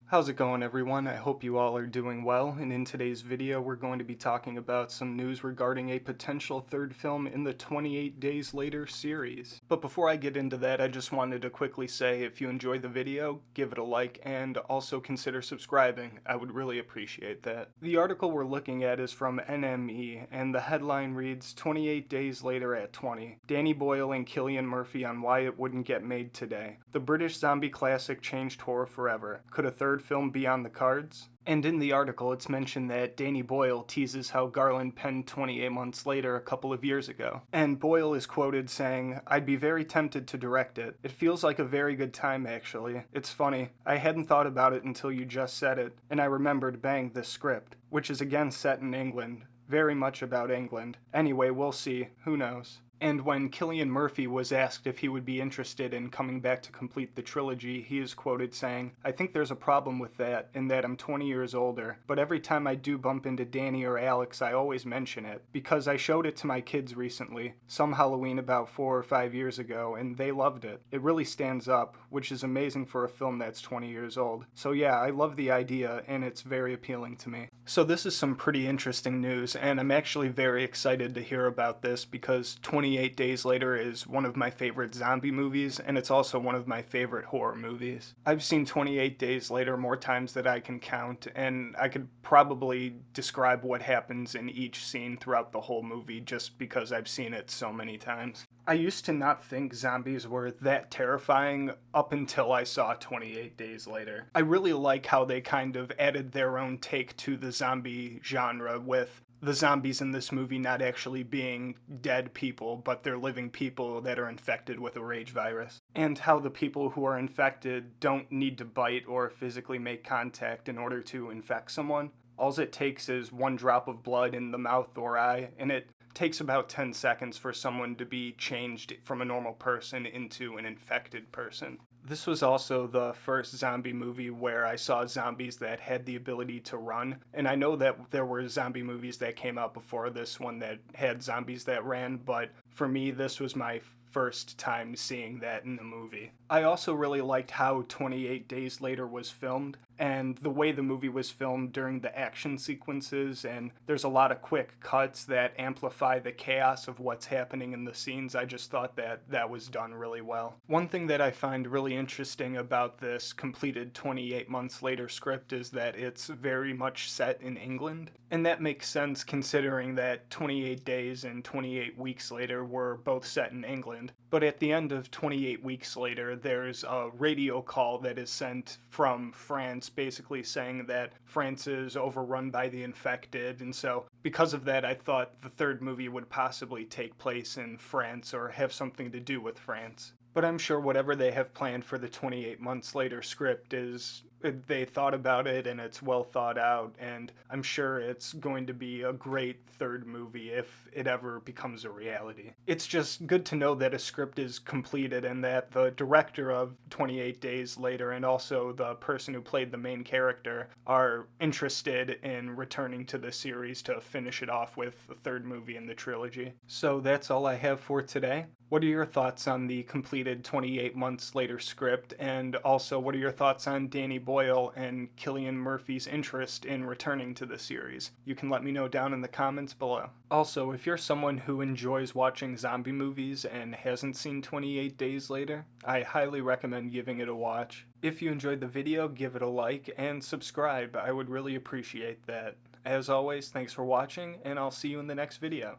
How's it going, everyone? I hope you all are doing well, and in today's video we're going to be talking about some news regarding a potential third film in the 28 Days Later series. But before I get into that, I just wanted to quickly say if you enjoyed the video, give it a like and also consider subscribing. I would really appreciate that. The article we're looking at is from NME, and the headline reads, 28 Days Later at 20. Danny Boyle and Cillian Murphy on why it wouldn't get made today. The British zombie classic changed horror forever. Could a third film be on the cards? And in the article, it's mentioned that Danny Boyle teases how Garland penned 28 Months Later a couple of years ago. And Boyle is quoted saying, "I'd be very tempted to direct it. It feels like a very good time, actually. It's funny. I hadn't thought about it until you just said it, and I remembered, bang, this script, which is again set in England. Very much about England. Anyway, we'll see. Who knows?" And when Cillian Murphy was asked if he would be interested in coming back to complete the trilogy, he is quoted saying, "I think there's a problem with that, in that I'm 20 years older, but every time I do bump into Danny or Alex, I always mention it, because I showed it to my kids recently, some Halloween about 4 or 5 years ago, and they loved it. It really stands up, which is amazing for a film that's 20 years old. So yeah, I love the idea, and it's very appealing to me." So this is some pretty interesting news, and I'm actually very excited to hear about this because 28 Days Later is one of my favorite zombie movies, and it's also one of my favorite horror movies. I've seen 28 Days Later more times than I can count, and I could probably describe what happens in each scene throughout the whole movie just because I've seen it so many times. I used to not think zombies were that terrifying up until I saw 28 Days Later. I really like how they kind of added their own take to the zombie genre with the zombies in this movie not actually being dead people, but they're living people that are infected with a rage virus. And how the people who are infected don't need to bite or physically make contact in order to infect someone. All it takes is one drop of blood in the mouth or eye, and it takes about 10 seconds for someone to be changed from a normal person into an infected person. This was also the first zombie movie where I saw zombies that had the ability to run, and I know that there were zombie movies that came out before this one that had zombies that ran, but for me this was my first time seeing that in the movie. I also really liked how 28 Days Later was filmed, and the way the movie was filmed during the action sequences, and there's a lot of quick cuts that amplify the chaos of what's happening in the scenes. I just thought that that was done really well. One thing that I find really interesting about this completed 28 Months Later script is that it's very much set in England, and that makes sense considering that 28 Days and 28 Weeks Later were both set in England. But at the end of 28 Weeks Later, there's a radio call that is sent from France basically saying that France is overrun by the infected, and so because of that I thought the third movie would possibly take place in France or have something to do with France. But I'm sure whatever they have planned for the 28 Months Later script is they thought about it and it's well thought out, and I'm sure it's going to be a great third movie if it ever becomes a reality. It's just good to know that a script is completed and that the director of 28 Days Later and also the person who played the main character are interested in returning to the series to finish it off with the third movie in the trilogy. So that's all I have for today. What are your thoughts on the completed 28 Months Later script, and also what are your thoughts on Danny Boyle and Cillian Murphy's interest in returning to the series? You can let me know down in the comments below. Also, if you're someone who enjoys watching zombie movies and hasn't seen 28 Days Later, I highly recommend giving it a watch. If you enjoyed the video, give it a like and subscribe. I would really appreciate that. As always, thanks for watching, and I'll see you in the next video.